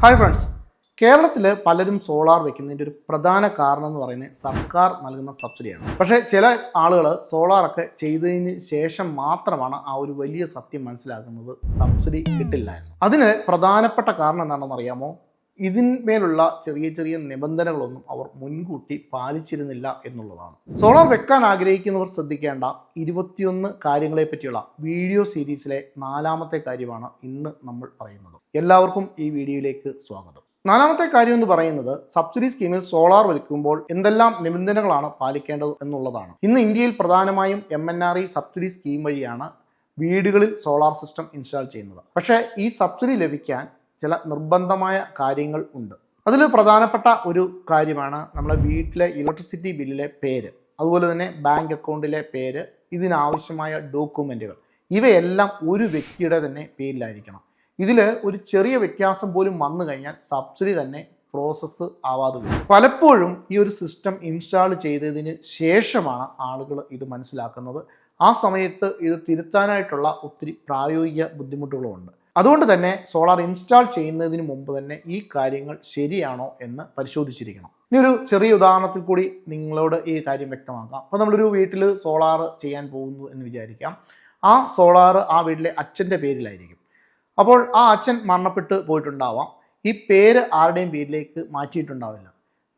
Hi friends, കേരളത്തിൽ പലരും solar വെക്കുന്നതിൻ്റെ ഒരു പ്രധാന കാരണം എന്ന് പറയുന്നത് സർക്കാർ നൽകുന്ന സബ്സിഡിയാണ്. പക്ഷേ ചില ആളുകൾ സോളാറൊക്കെ ചെയ്തതിന് ശേഷം മാത്രമാണ് ആ ഒരു വലിയ സത്യം മനസ്സിലാക്കുന്നത്, സബ്സിഡി കിട്ടില്ല എന്ന്. അതിന് പ്രധാനപ്പെട്ട കാരണം എന്താണെന്ന് അറിയാമോ? ഇതിന്മേലുള്ള ചെറിയ ചെറിയ നിബന്ധനകളൊന്നും അവർ മുൻകൂട്ടി പാലിച്ചിരുന്നില്ല എന്നുള്ളതാണ്. സോളാർ വെക്കാൻ ആഗ്രഹിക്കുന്നവർ ശ്രദ്ധിക്കേണ്ട 21 കാര്യങ്ങളെ പറ്റിയുള്ള വീഡിയോ സീരീസിലെ 4ാമത്തെ കാര്യമാണ് ഇന്ന് നമ്മൾ പറയുന്നത്. എല്ലാവർക്കും ഈ വീഡിയോയിലേക്ക് സ്വാഗതം. 4ാമത്തെ കാര്യം എന്ന് പറയുന്നത്, സബ്സിഡി സ്കീമിൽ സോളാർ വെക്കുമ്പോൾ എന്തെല്ലാം നിബന്ധനകളാണ് പാലിക്കേണ്ടത് എന്നുള്ളതാണ്. ഇന്ന് ഇന്ത്യയിൽ പ്രധാനമായും MNRE സബ്സിഡി സ്കീം വഴിയാണ് വീടുകളിൽ സോളാർ സിസ്റ്റം ഇൻസ്റ്റാൾ ചെയ്യുന്നത്. പക്ഷേ ഈ സബ്സിഡി ലഭിക്കാൻ ചില നിർബന്ധമായ കാര്യങ്ങൾ ഉണ്ട്. അതിൽ പ്രധാനപ്പെട്ട ഒരു കാര്യമാണ് നമ്മുടെ വീട്ടിലെ ഇലക്ട്രിസിറ്റി ബില്ലിലെ പേര്, അതുപോലെ തന്നെ ബാങ്ക് അക്കൗണ്ടിലെ പേര്, ഇതിനാവശ്യമായ ഡോക്യുമെൻറ്റുകൾ, ഇവയെല്ലാം ഒരു വ്യക്തിയുടെ തന്നെ പേരിലായിരിക്കണം. ഇതിൽ ഒരു ചെറിയ വ്യത്യാസം പോലും വന്നു കഴിഞ്ഞാൽ സബ്സിഡി തന്നെ പ്രോസസ്സ് ആവാതെ വരും. പലപ്പോഴും ഈ ഒരു സിസ്റ്റം ഇൻസ്റ്റാൾ ചെയ്തതിന് ശേഷമാണ് ആളുകൾ ഇത് മനസ്സിലാക്കുന്നത്. ആ സമയത്ത് ഇത് തിരുത്താനായിട്ടുള്ള ഒത്തിരി പ്രായോഗിക ബുദ്ധിമുട്ടുകളുമുണ്ട്. അതുകൊണ്ട് തന്നെ സോളാർ ഇൻസ്റ്റാൾ ചെയ്യുന്നതിന് മുമ്പ് തന്നെ ഈ കാര്യങ്ങൾ ശരിയാണോ എന്ന് പരിശോധിച്ചിരിക്കണം. ഇനി ഒരു ചെറിയ ഉദാഹരണത്തിൽ കൂടി നിങ്ങളോട് ഈ കാര്യം വ്യക്തമാക്കാം. അപ്പോൾ നമ്മളൊരു വീട്ടിൽ സോളാർ ചെയ്യാൻ പോകുന്നു എന്ന് വിചാരിക്കാം. ആ സോളാർ ആ വീട്ടിലെ അച്ഛൻ്റെ പേരിലായിരിക്കും. അപ്പോൾ ആ അച്ഛൻ മരണപ്പെട്ട് പോയിട്ടുണ്ടാവാം. ഈ പേര് ആരുടെയും പേരിലേക്ക് മാറ്റിയിട്ടുണ്ടാവില്ല.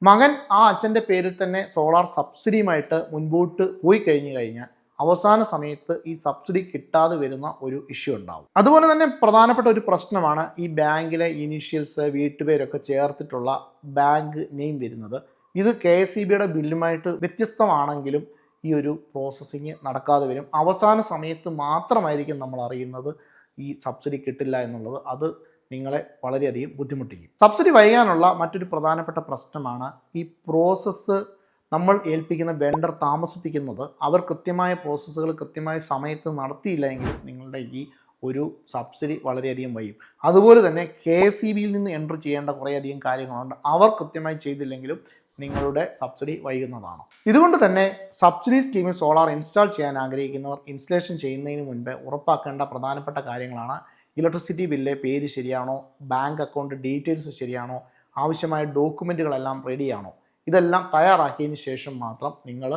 മകൻ ആ അച്ഛൻ്റെ പേരിൽ തന്നെ സോളാർ സബ്സിഡിയുമായിട്ട് മുൻപോട്ട് പോയി കഴിഞ്ഞാൽ അവസാന സമയത്ത് ഈ സബ്സിഡി കിട്ടാതെ വരുന്ന ഒരു ഇഷ്യൂ ഉണ്ടാവും. അതുപോലെ തന്നെ പ്രധാനപ്പെട്ട ഒരു പ്രശ്നമാണ് ഈ ബാങ്കിലെ ഇനീഷ്യൽസ്, വീട്ടുപേരൊക്കെ ചേർത്തിട്ടുള്ള ബാങ്ക് നെയിം വരുന്നത്. ഇത് KSEBയുടെ ബില്ലുമായിട്ട് വ്യത്യസ്തമാണെങ്കിലും ഈ ഒരു പ്രോസസ്സിങ് നടക്കാതെ വരും. അവസാന സമയത്ത് മാത്രമായിരിക്കും നമ്മൾ അറിയുന്നത് ഈ സബ്സിഡി കിട്ടില്ല എന്നുള്ളത്. അത് നിങ്ങളെ വളരെയധികം ബുദ്ധിമുട്ടിക്കും. സബ്സിഡി വൈകാനുള്ള മറ്റൊരു പ്രധാനപ്പെട്ട പ്രശ്നമാണ് ഈ പ്രോസസ്സ് നമ്മൾ ഏൽപ്പിക്കുന്ന വെണ്ടർ താമസിപ്പിക്കുന്നത്. അവർ കൃത്യമായ പ്രോസസ്സുകൾ കൃത്യമായ സമയത്ത് നടത്തിയില്ലെങ്കിൽ നിങ്ങളുടെ ഈ ഒരു സബ്സിഡി വളരെയധികം വൈകും. അതുപോലെ തന്നെ KSEBയിൽ നിന്ന് എൻട്രി ചെയ്യേണ്ട കുറേയധികം കാര്യങ്ങളുണ്ട്. അവർ കൃത്യമായി ചെയ്തില്ലെങ്കിലും നിങ്ങളുടെ സബ്സിഡി വൈകുന്നതാണ്. ഇതുകൊണ്ട് തന്നെ സബ്സിഡി സ്കീമിൽ സോളാർ ഇൻസ്റ്റാൾ ചെയ്യാൻ ആഗ്രഹിക്കുന്നവർ ഇൻസ്റ്റലേഷൻ ചെയ്യുന്നതിന് മുൻപ് ഉറപ്പാക്കേണ്ട പ്രധാനപ്പെട്ട കാര്യങ്ങളാണ്: ഇലക്ട്രിസിറ്റി ബില്ലിലെ പേര് ശരിയാണോ, ബാങ്ക് അക്കൗണ്ട് ഡീറ്റെയിൽസ് ശരിയാണോ, ആവശ്യമായ ഡോക്യുമെൻറ്റുകളെല്ലാം റെഡിയാണോ. ഇതെല്ലാം തയ്യാറാക്കിയതിന് ശേഷം മാത്രം നിങ്ങൾ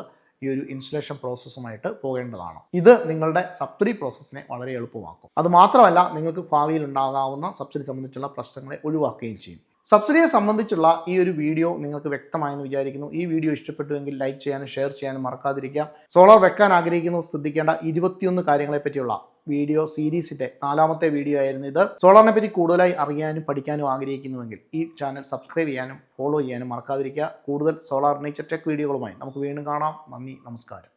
ഈ ഒരു ഇൻസ്റ്റലേഷൻ പ്രോസസ്സുമായിട്ട് പോകേണ്ടതാണ്. ഇത് നിങ്ങളുടെ സബ്സിഡി പ്രോസസ്സിനെ വളരെ എളുപ്പമാക്കും. അതുമാത്രമല്ല, നിങ്ങൾക്ക് ഭാവിയിൽ ഉണ്ടാകാവുന്ന സബ്സിഡി സംബന്ധിച്ചുള്ള പ്രശ്നങ്ങളെ ഒഴിവാക്കുകയും ചെയ്യും. സബ്സിഡിയെ സംബന്ധിച്ചുള്ള ഈ ഒരു വീഡിയോ നിങ്ങൾക്ക് വ്യക്തമായെന്ന് വിചാരിക്കുന്നു. ഈ വീഡിയോ ഇഷ്ടപ്പെട്ടുവെങ്കിൽ ലൈക്ക് ചെയ്യാനും ഷെയർ ചെയ്യാനും മറക്കാതിരിക്കുക. സോളാർ വെക്കാൻ ആഗ്രഹിക്കുന്നവർ ശ്രദ്ധിക്കേണ്ട 21 കാര്യങ്ങളെ പറ്റിയുള്ള വീഡിയോ സീരീസിന്റെ 4ാമത്തെ വീഡിയോ ആയിരുന്നു ഇത്. സോളാറിനെ പറ്റി കൂടുതലായി അറിയാനും പഠിക്കാനും ആഗ്രഹിക്കുന്നുവെങ്കിൽ ഈ ചാനൽ സബ്സ്ക്രൈബ് ചെയ്യാനും ഫോളോ ചെയ്യാനും മറക്കാതിരിക്കുക. കൂടുതൽ സോളാർ നേച്ചർ ടെക് വീഡിയോകളുമായി നമുക്ക് വീണ്ടും കാണാം. നന്ദി, നമസ്കാരം.